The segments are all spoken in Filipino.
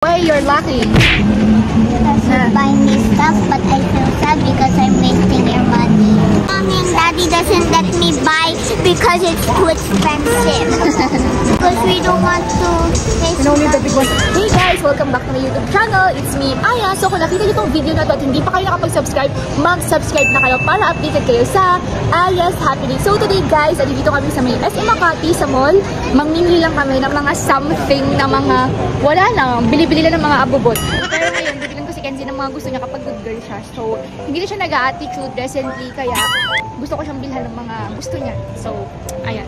Way you're lucky. Because you buy me stuff, but I feel sad because I'm wasting your money. Mommy and Daddy doesn't let me buy because it's too expensive. Because we don't want to waste money. Hey guys! Welcome back to my YouTube channel. It's me, Aya. So kung nakita niyo itong video na to at hindi pa kayo nakapag-subscribe, mag-subscribe na kayo para updated kayo sa Aya's Happening. So today guys, dito kami sa may SM Makati sa mall. Mamimili lang kami ng mga something na mga wala lang. Bili-bili lang ng mga abubot. Pero ngayon, bibilang ko si Kenzie ng mga gusto niya kapag good girl siya. So hindi na siya nag-attitude recently, kaya gusto ko siyang bilhan ng mga gusto niya. So, ayan.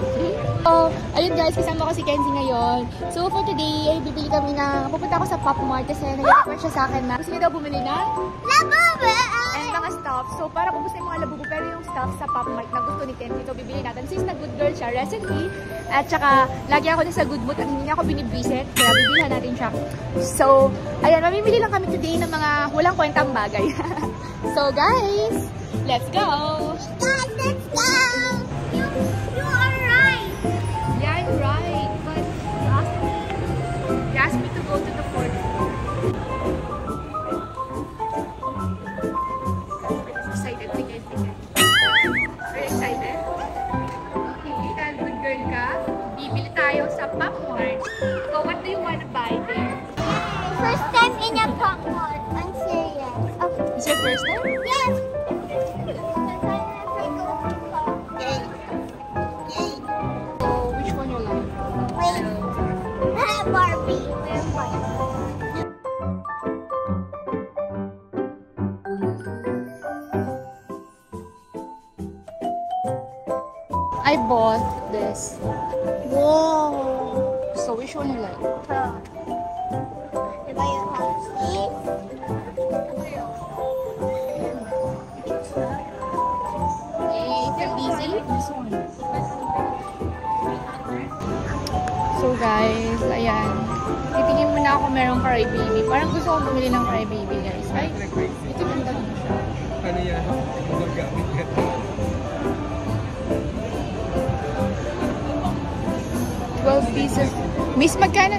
So, ayun guys, kasama ko si Kenzie ngayon. So, for today, ay bibili kami na, pupunta ako sa Pop Mart kasi nag-request siya sa akin na gusto niya daw bumili na Labubu! and mga stuff. So, para kung gusto yung mga labubu, pero yung stuff sa Pop Mart na gusto ni Kenzie, so bibili natin. Since na good girl siya recently, at saka lagi ako na sa good mood at hindi niya ako binibwisit, kaya bibilihan natin siya. So, ayan, mamimili lang kami today ng mga walang kwentang bagay. So, guys, let's go! Guys, let's go! You are right! Yeah, I'm right. But you asked me to go to the fourth floor. Excited to get ticket. Are you excited? Okay, and good girl ka. Bibili tayo sa Pop Mart. So, what do you want to buy there? First time in a Pop Mart. I'm serious. Oh. Is your first time? Yes! So, which one you like? Wait. Barbie. I bought this. Whoa. So, which one you like? Diba yung house? So guys, ayan. Titingin muna ako merong Cry Baby. Parang gusto kong bumili ng Cry Baby guys. Ay, ito ganda din siya. Ano yan? Magagamit yan. 12 pieces. Miss, magkano?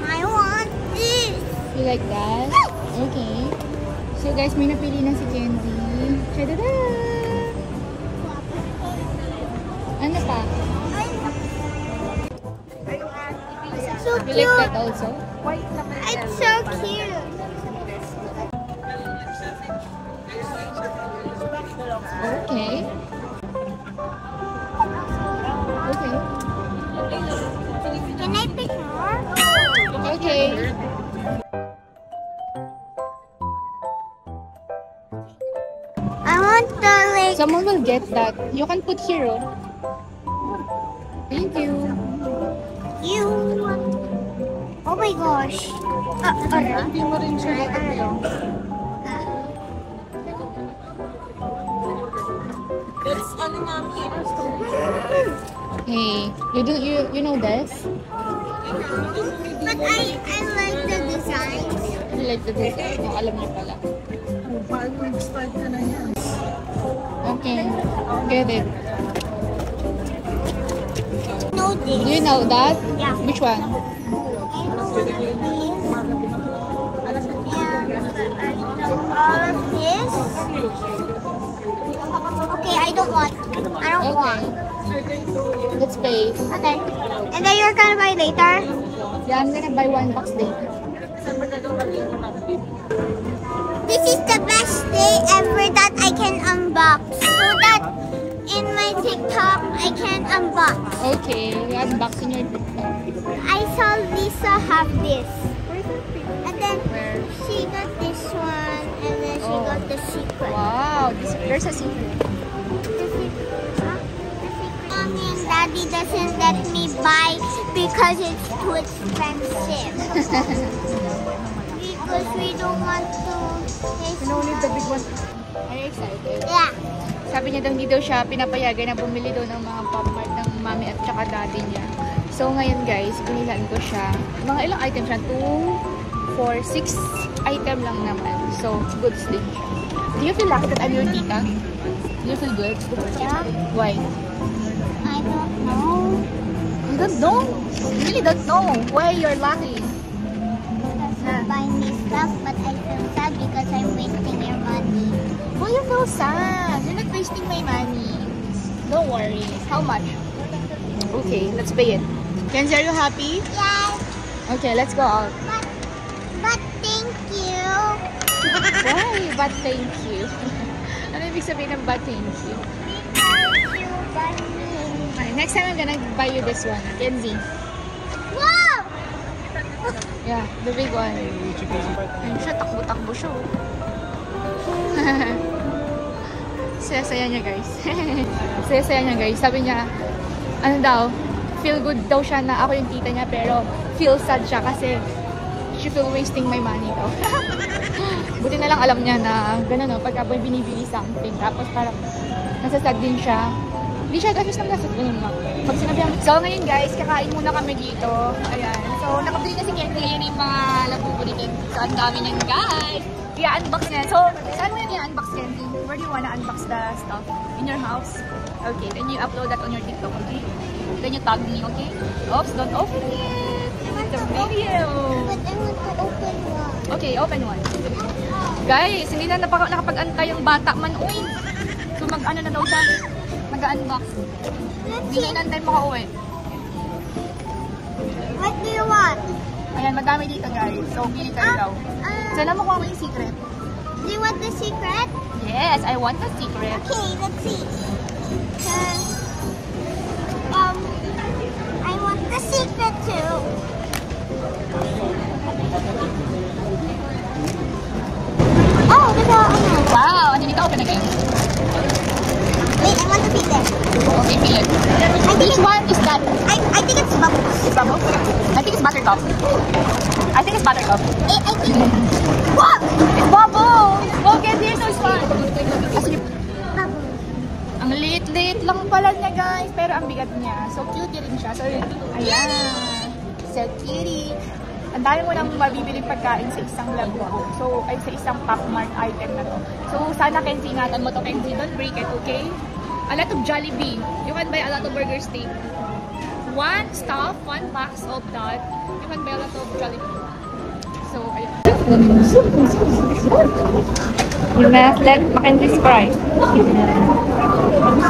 I want this. You like that? Okay. So guys, may napili na si Kenzie. Tadada! Ano pa? So You like cute. that also? It's so cute. Okay. Okay. Can I pick more? Okay. I want the like. Someone will get that. You can put here. Oh. Thank you. You. Oh my gosh. Hindi mo rin siya Hey, you know this? But I like the designs. You like the design? Oh, alam niyo pala. Okay, get it. Know Do this. you know that? Yeah. Which one? I know this. And all of this. Okay, I don't want. I don't want. Let's pay. Okay. And then you're gonna buy later? Yeah, I'm gonna buy one box later. This is the best day ever that I can unbox. So that in my TikTok I can unbox. Okay, you unboxing your TikTok. I saw Lisa have this. And then Where? she got this one, and then she Oh. got the secret. Wow, there's a secret. The secret, huh? The secret. Mommy and Daddy doesn't let me buy because it's too expensive. Because we don't want to. You know, need the big one. Are you excited? Yeah. Sabi niya daw hindi daw siya pinapayagan na bumili daw ng mga Pop Mart ng mami at saka daddy niya. So ngayon guys, binilan ko siya. Mga ilang item siya? 2, 4, 6 item lang naman. So, goods din siya. Do you feel lucky that I'm your tita? Do you feel good? Yeah. Why? I don't know. You don't know? You really don't know why you're lucky. Because you're buying me stuff, but I feel sad because I'm wasting your money. Why you feel sad? You're not wasting my money. Don't worry. How much? Okay, let's pay it. Kenzie, are you happy? Yes. Okay, let's go out. But thank you. Why? But thank you. Ano ibig sabihin ng but thank you? Because you buy me. Okay, next time I'm gonna buy you this one. Kenzie. Wow! Yeah, the big one. Ayun siya, takbo-takbo siya. Oh. Saya-saya niya guys. Saya-saya niya guys. Sabi niya, ano daw, feel good daw siya na ako yung tita niya, pero feel sad siya kasi she feel wasting my money daw. Buti na lang alam niya na gano'n no, pagka binibili something, tapos parang nasasad din siya. Hindi siya kasi nasasad din mo. Pag sinabihan, so ngayon guys, kakain muna kami dito. Ayan. So nakabili na si Kenzie ngayon yung mga labubo ni Kenzie. So ang dami niyan guys. I-unbox niya. So, saan mo yan i-unbox, Kenzie? Where do you wanna unbox the stuff? In your house? Okay, then you upload that on your TikTok, okay? Then you tag me, okay? Oops, don't open it! It's a video! But I want to open one. Okay, open one. Guys, hindi na nakapag-antay yung bata man. Uy! So, mag-ano na daw siya? Mag-unbox. Hindi na inantay makauwi. What do you want? Ayan, madami dito guys. So, pili kayo daw. So, alam mo kung ano yung secret? Do you want the secret? Yes, I want the secret. Okay, let's see. I want the secret too. Oh, there's a Wow! Hindi dito open again. Wait, I want to see this. Okay, feel it. Which one is that? I think it's bubbles. It's bubble? I think it's buttercup. I think it's buttercup. I think what? It's bubble! Okay, here's no fun. Bubbles. Ang liit-liit lang pala niya guys, pero ang bigat niya. So cutie rin siya. So, ayan. So cutie. Ang dami mo nang mabibiling pagkain sa isang labubo. So, ay sa isang Pop Mart item na to. So, sana Kenzie, ingatan mo to Kenzie. Don't break it, okay? A lot of Jollibee. You can buy a lot of burger steak. One stuff, one box of that. You can buy a lot of Jollibee. So, ayun. You must let Mackenzie's fry.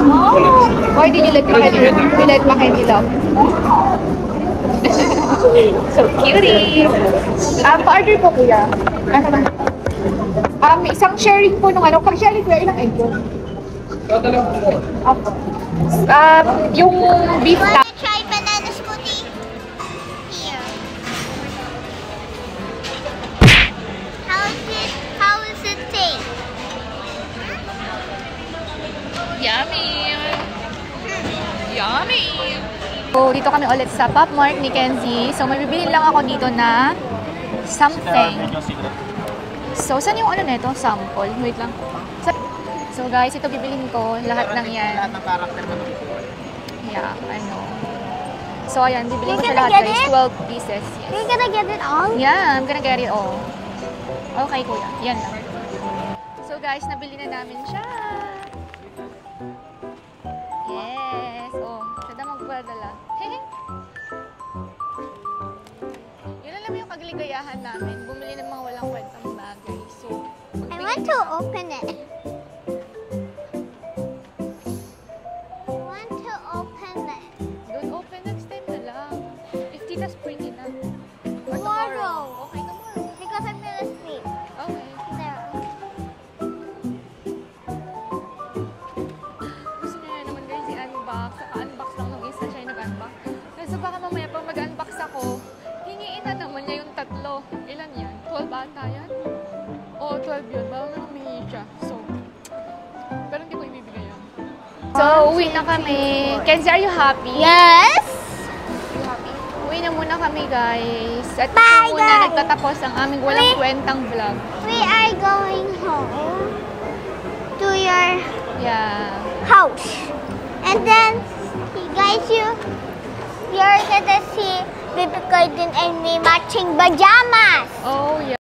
Oh! Why did you let Mackenzie? You let Mackenzie love. So cutie! Pa-order po kuya. Isang sharing po nung ano. Pag sharing kuya, ilang egg yun? Yung beef Wanna try banana smoothie? Here. How is it taste? Yummy! Yummy! So, dito kami ulit sa Pop Mart ni Kenzie. So, may bibili lang ako dito na something. So, saan yung ano nito? Sample. Wait lang. So, guys, ito bibilin ko. Lahat ng yan. Lahat ng character na Yeah, I know. So, ayan. Bibilin ko You're sa gonna lahat, get guys. it? 12 pieces. Yes. You're gonna get it all? Yeah, I'm gonna get it all. Okay, kuya. Yan lang. So, guys, nabili na namin siya. Yes. Oh, siya na magpadala. Hehe. Yun na lang yung kagaligayahan namin. Bumili ng mga walang kwentang bagay. So, I want to open it. I want to open it. don't open next time na lang. If Tita Spring na. Or Tomorrow. Okay, tomorrow. Because I'm gonna sleep. Okay. There. Gusto niya naman guys i-unbox. Saka-unbox lang nung isa siya yung nag-unbox. So baka mamaya pag mag-unbox ako, hingiin na naman niya yung tatlo. Ilan yan? 12 12 ata yan. Oo, 12 yun. Bawal na humingi siya. So, pero hindi ko ibibigay yun. So, uwi na kami. Kenzie, are you happy? Yes! You happy? Uwi na muna kami, guys. At Bye, ito muna guys! nagtatapos ang aming walang kwentang vlog. We are going home to your house. And then, guys, you're gonna see Baby Gordon and me matching pajamas. Oh, yeah.